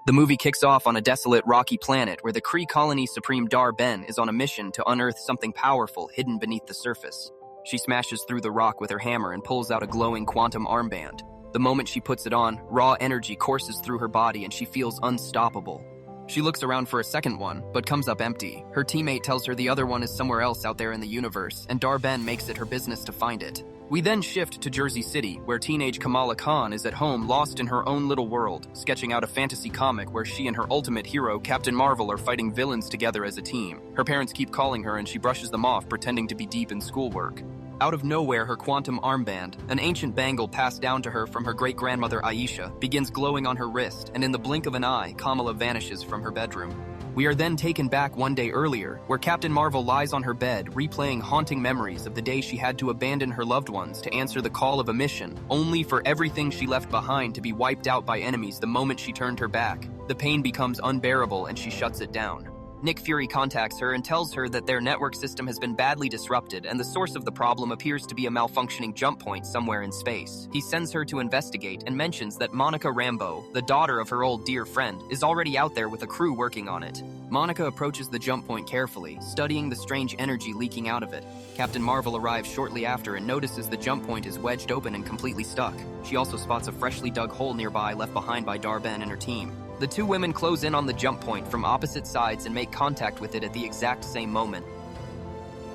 The movie kicks off on a desolate, rocky planet where the Kree colony supreme Dar Ben is on a mission to unearth something powerful hidden beneath the surface. She smashes through the rock with her hammer and pulls out a glowing quantum armband. The moment she puts it on, raw energy courses through her body and she feels unstoppable. She looks around for a second one, but comes up empty. Her teammate tells her the other one is somewhere else out there in the universe, and Dar Ben makes it her business to find it. We then shift to Jersey City, where teenage Kamala Khan is at home lost in her own little world, sketching out a fantasy comic where she and her ultimate hero, Captain Marvel, are fighting villains together as a team. Her parents keep calling her and she brushes them off, pretending to be deep in schoolwork. Out of nowhere, her quantum armband, an ancient bangle passed down to her from her great-grandmother Aisha, begins glowing on her wrist, and in the blink of an eye, Kamala vanishes from her bedroom. We are then taken back one day earlier, where Captain Marvel lies on her bed, replaying haunting memories of the day she had to abandon her loved ones to answer the call of a mission, only for everything she left behind to be wiped out by enemies the moment she turned her back. The pain becomes unbearable and she shuts it down. Nick Fury contacts her and tells her that their network system has been badly disrupted and the source of the problem appears to be a malfunctioning jump point somewhere in space. He sends her to investigate and mentions that Monica Rambeau, the daughter of her old dear friend, is already out there with a crew working on it. Monica approaches the jump point carefully, studying the strange energy leaking out of it. Captain Marvel arrives shortly after and notices the jump point is wedged open and completely stuck. She also spots a freshly dug hole nearby left behind by Dar Ben and her team. The two women close in on the jump point from opposite sides and make contact with it at the exact same moment.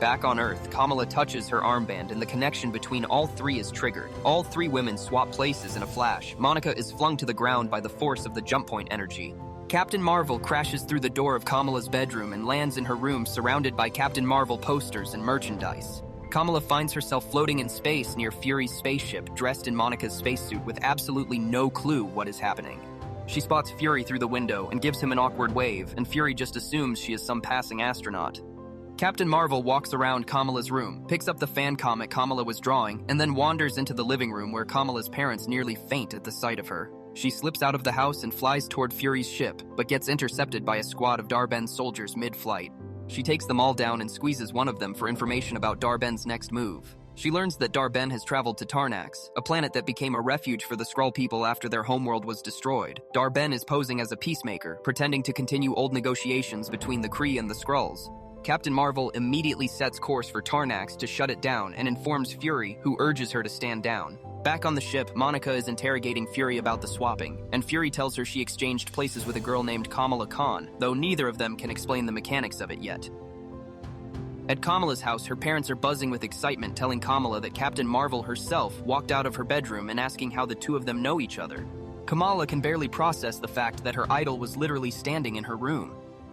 Back on Earth, Kamala touches her armband and the connection between all three is triggered. All three women swap places in a flash. Monica is flung to the ground by the force of the jump point energy. Captain Marvel crashes through the door of Kamala's bedroom and lands in her room surrounded by Captain Marvel posters and merchandise. Kamala finds herself floating in space near Fury's spaceship, dressed in Monica's spacesuit with absolutely no clue what is happening. She spots Fury through the window and gives him an awkward wave, and Fury just assumes she is some passing astronaut. Captain Marvel walks around Kamala's room, picks up the fan comic Kamala was drawing, and then wanders into the living room where Kamala's parents nearly faint at the sight of her. She slips out of the house and flies toward Fury's ship, but gets intercepted by a squad of Dar Ben's soldiers mid-flight. She takes them all down and squeezes one of them for information about Dar Ben's next move. She learns that Dar Ben has traveled to Tarnax, a planet that became a refuge for the Skrull people after their homeworld was destroyed. Dar Ben is posing as a peacemaker, pretending to continue old negotiations between the Kree and the Skrulls. Captain Marvel immediately sets course for Tarnax to shut it down and informs Fury, who urges her to stand down. Back on the ship, Monica is interrogating Fury about the swapping, and Fury tells her she exchanged places with a girl named Kamala Khan, though neither of them can explain the mechanics of it yet. At Kamala's house, her parents are buzzing with excitement, telling Kamala that Captain Marvel herself walked out of her bedroom and asking how the two of them know each other. Kamala can barely process the fact that her idol was literally standing in her room.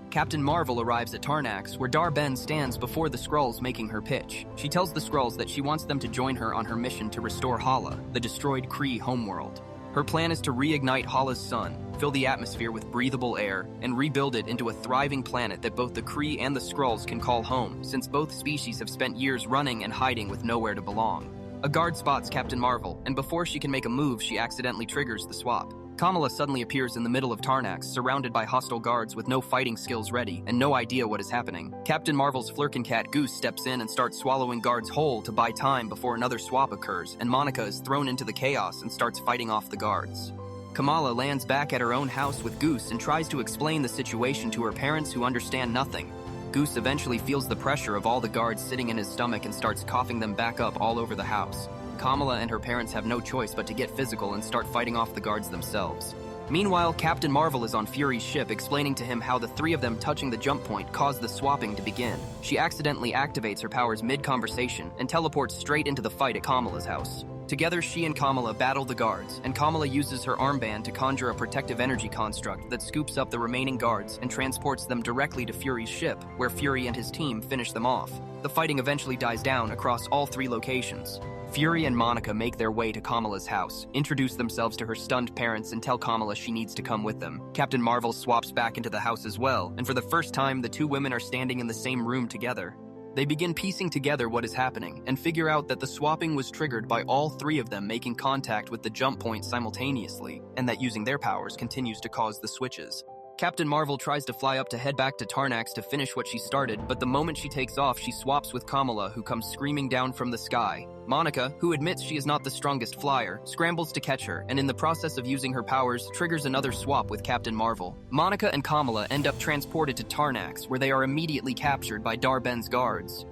Captain Marvel arrives at Tarnax, where Dar Ben stands before the Skrulls making her pitch. She tells the Skrulls that she wants them to join her on her mission to restore Hala, the destroyed Kree homeworld. Her plan is to reignite Hala's sun, fill the atmosphere with breathable air, and rebuild it into a thriving planet that both the Kree and the Skrulls can call home, since both species have spent years running and hiding with nowhere to belong. A guard spots Captain Marvel, and before she can make a move, she accidentally triggers the swap. Kamala suddenly appears in the middle of Tarnax, surrounded by hostile guards with no fighting skills ready and no idea what is happening. Captain Marvel's Flirkencat Goose steps in and starts swallowing guards whole to buy time before another swap occurs, and Monica is thrown into the chaos and starts fighting off the guards. Kamala lands back at her own house with Goose and tries to explain the situation to her parents, who understand nothing. Goose eventually feels the pressure of all the guards sitting in his stomach and starts coughing them back up all over the house. Kamala and her parents have no choice but to get physical and start fighting off the guards themselves. Meanwhile, Captain Marvel is on Fury's ship, explaining to him how the three of them touching the jump point caused the swapping to begin. She accidentally activates her powers mid-conversation and teleports straight into the fight at Kamala's house. Together, she and Kamala battle the guards, and Kamala uses her armband to conjure a protective energy construct that scoops up the remaining guards and transports them directly to Fury's ship, where Fury and his team finish them off. The fighting eventually dies down across all three locations. Fury and Monica make their way to Kamala's house, introduce themselves to her stunned parents, and tell Kamala she needs to come with them. Captain Marvel swaps back into the house as well, and for the first time, the two women are standing in the same room together. They begin piecing together what is happening, and figure out that the swapping was triggered by all three of them making contact with the jump point simultaneously, and that using their powers continues to cause the switches. Captain Marvel tries to fly up to head back to Tarnax to finish what she started, but the moment she takes off, she swaps with Kamala, who comes screaming down from the sky. Monica, who admits she is not the strongest flyer, scrambles to catch her, and in the process of using her powers, triggers another swap with Captain Marvel. Monica and Kamala end up transported to Tarnax, where they are immediately captured by Dar-Ben's guards.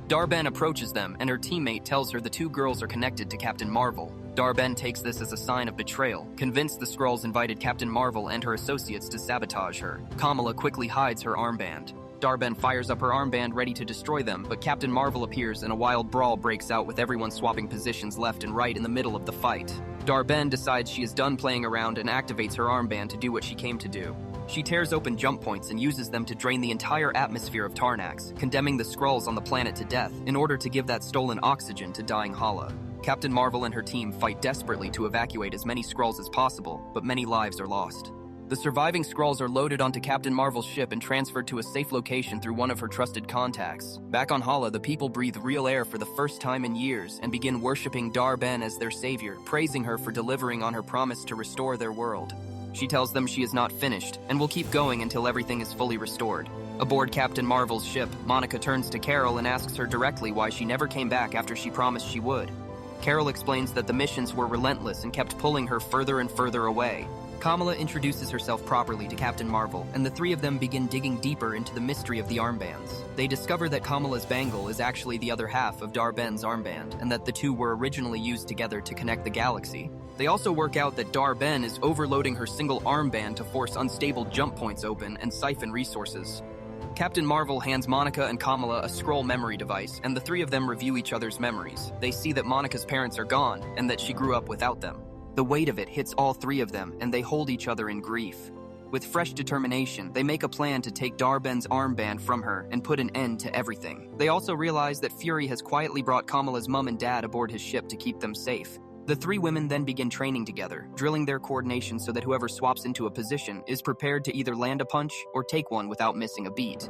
Dar-Ben approaches them, and her teammate tells her the two girls are connected to Captain Marvel. Dar-Ben takes this as a sign of betrayal, convinced the Skrulls invited Captain Marvel and her associates to sabotage her. Kamala quickly hides her armband. Dar-Ben fires up her armband ready to destroy them, but Captain Marvel appears and a wild brawl breaks out with everyone swapping positions left and right in the middle of the fight. Dar-Ben decides she is done playing around and activates her armband to do what she came to do. She tears open jump points and uses them to drain the entire atmosphere of Tarnax, condemning the Skrulls on the planet to death in order to give that stolen oxygen to dying Hala. Captain Marvel and her team fight desperately to evacuate as many Skrulls as possible, but many lives are lost. The surviving Skrulls are loaded onto Captain Marvel's ship and transferred to a safe location through one of her trusted contacts. Back on Hala, the people breathe real air for the first time in years and begin worshipping Dar-Ben as their savior, praising her for delivering on her promise to restore their world. She tells them she is not finished and will keep going until everything is fully restored. Aboard Captain Marvel's ship, Monica turns to Carol and asks her directly why she never came back after she promised she would. Carol explains that the missions were relentless and kept pulling her further and further away. Kamala introduces herself properly to Captain Marvel, and the three of them begin digging deeper into the mystery of the armbands. They discover that Kamala's bangle is actually the other half of Dar-Ben's armband, and that the two were originally used together to connect the galaxy. They also work out that Dar-Ben is overloading her single armband to force unstable jump points open and siphon resources. Captain Marvel hands Monica and Kamala a Skrull memory device, and the three of them review each other's memories. They see that Monica's parents are gone, and that she grew up without them. The weight of it hits all three of them, and they hold each other in grief. With fresh determination, they make a plan to take Dar-Ben's armband from her and put an end to everything. They also realize that Fury has quietly brought Kamala's mom and dad aboard his ship to keep them safe. The three women then begin training together, drilling their coordination so that whoever swaps into a position is prepared to either land a punch or take one without missing a beat.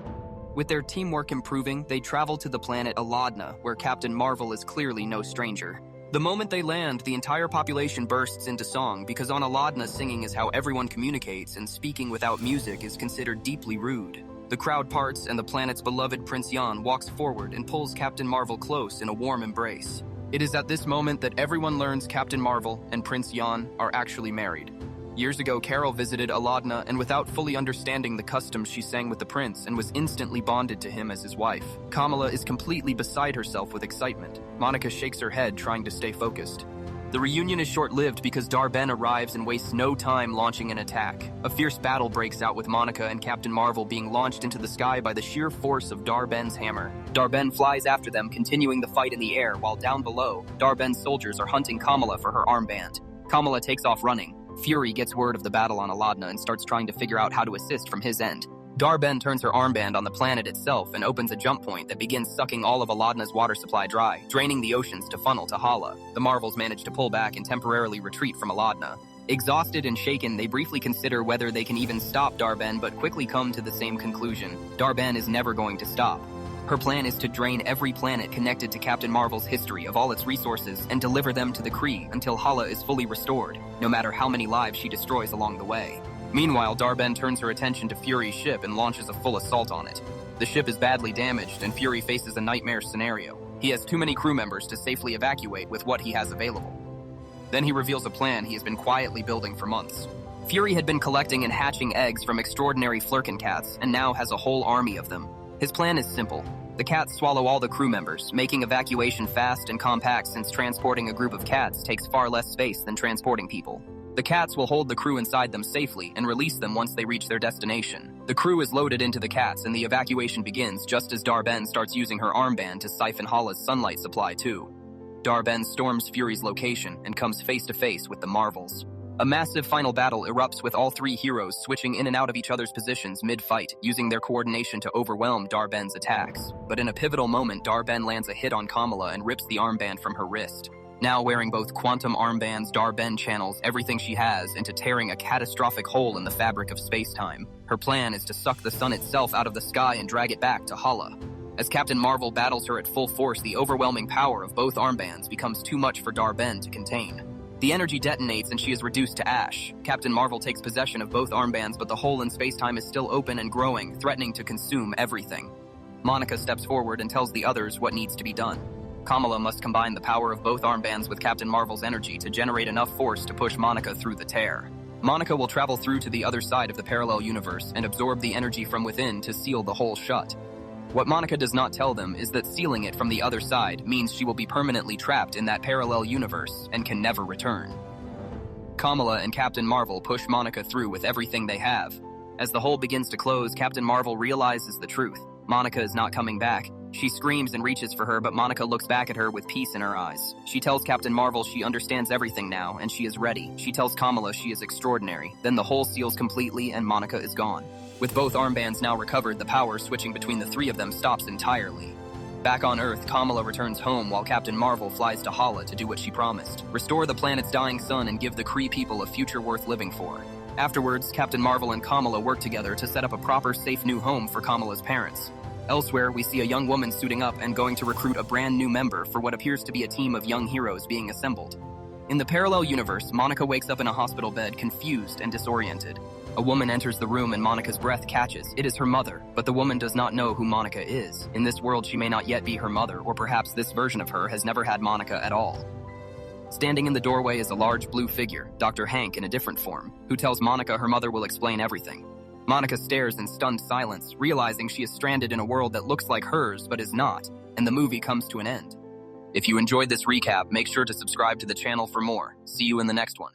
With their teamwork improving, they travel to the planet Aladna, where Captain Marvel is clearly no stranger. The moment they land, the entire population bursts into song because on Aladna, singing is how everyone communicates, and speaking without music is considered deeply rude. The crowd parts, and the planet's beloved Prince Yan walks forward and pulls Captain Marvel close in a warm embrace. It is at this moment that everyone learns Captain Marvel and Prince Yan are actually married. Years ago, Carol visited Aladna, and without fully understanding the customs, she sang with the prince and was instantly bonded to him as his wife. Kamala is completely beside herself with excitement. Monica shakes her head, trying to stay focused. The reunion is short-lived because Dar-Ben arrives and wastes no time launching an attack. A fierce battle breaks out with Monica and Captain Marvel being launched into the sky by the sheer force of Dar-Ben's hammer. Dar-Ben flies after them, continuing the fight in the air, while down below, Dar-Ben's soldiers are hunting Kamala for her armband. Kamala takes off running. Fury gets word of the battle on Aladna and starts trying to figure out how to assist from his end. Dar-Ben turns her armband on the planet itself and opens a jump point that begins sucking all of Aladna's water supply dry, draining the oceans to funnel to Hala. The Marvels manage to pull back and temporarily retreat from Aladna. Exhausted and shaken, they briefly consider whether they can even stop Dar-Ben, but quickly come to the same conclusion. Dar-Ben is never going to stop. Her plan is to drain every planet connected to Captain Marvel's history of all its resources and deliver them to the Kree until Hala is fully restored, no matter how many lives she destroys along the way. Meanwhile, Dar-Ben turns her attention to Fury's ship and launches a full assault on it. The ship is badly damaged, and Fury faces a nightmare scenario. He has too many crew members to safely evacuate with what he has available. Then he reveals a plan he has been quietly building for months. Fury had been collecting and hatching eggs from extraordinary Flurkin cats, and now has a whole army of them. His plan is simple. The cats swallow all the crew members, making evacuation fast and compact since transporting a group of cats takes far less space than transporting people. The cats will hold the crew inside them safely and release them once they reach their destination. The crew is loaded into the cats and the evacuation begins just as Dar-Ben starts using her armband to siphon Hala's sunlight supply too. Dar-Ben storms Fury's location and comes face to face with the Marvels. A massive final battle erupts with all three heroes switching in and out of each other's positions mid-fight, using their coordination to overwhelm Dar-Ben's attacks. But in a pivotal moment, Dar-Ben lands a hit on Kamala and rips the armband from her wrist. Now wearing both quantum armbands, Dar-Ben channels everything she has into tearing a catastrophic hole in the fabric of space-time. Her plan is to suck the sun itself out of the sky and drag it back to Hala. As Captain Marvel battles her at full force, the overwhelming power of both armbands becomes too much for Dar-Ben to contain. The energy detonates and she is reduced to ash. Captain Marvel takes possession of both armbands, but the hole in space-time is still open and growing, threatening to consume everything. Monica steps forward and tells the others what needs to be done. Kamala must combine the power of both armbands with Captain Marvel's energy to generate enough force to push Monica through the tear. Monica will travel through to the other side of the parallel universe and absorb the energy from within to seal the hole shut. What Monica does not tell them is that sealing it from the other side means she will be permanently trapped in that parallel universe and can never return. Kamala and Captain Marvel push Monica through with everything they have. As the hole begins to close, Captain Marvel realizes the truth. Monica is not coming back. She screams and reaches for her, but Monica looks back at her with peace in her eyes. She tells Captain Marvel she understands everything now, and she is ready. She tells Kamala she is extraordinary. Then the hole seals completely, and Monica is gone. With both armbands now recovered, the power switching between the three of them stops entirely. Back on Earth, Kamala returns home while Captain Marvel flies to Hala to do what she promised. Restore the planet's dying sun and give the Kree people a future worth living for. Afterwards, Captain Marvel and Kamala work together to set up a proper, safe new home for Kamala's parents. Elsewhere, we see a young woman suiting up and going to recruit a brand new member for what appears to be a team of young heroes being assembled. In the parallel universe, Monica wakes up in a hospital bed, confused and disoriented. A woman enters the room and Monica's breath catches. It is her mother, but the woman does not know who Monica is. In this world, she may not yet be her mother, or perhaps this version of her has never had Monica at all. Standing in the doorway is a large blue figure, Dr. Hank in a different form, who tells Monica her mother will explain everything. Monica stares in stunned silence, realizing she is stranded in a world that looks like hers but is not, and the movie comes to an end. If you enjoyed this recap, make sure to subscribe to the channel for more. See you in the next one.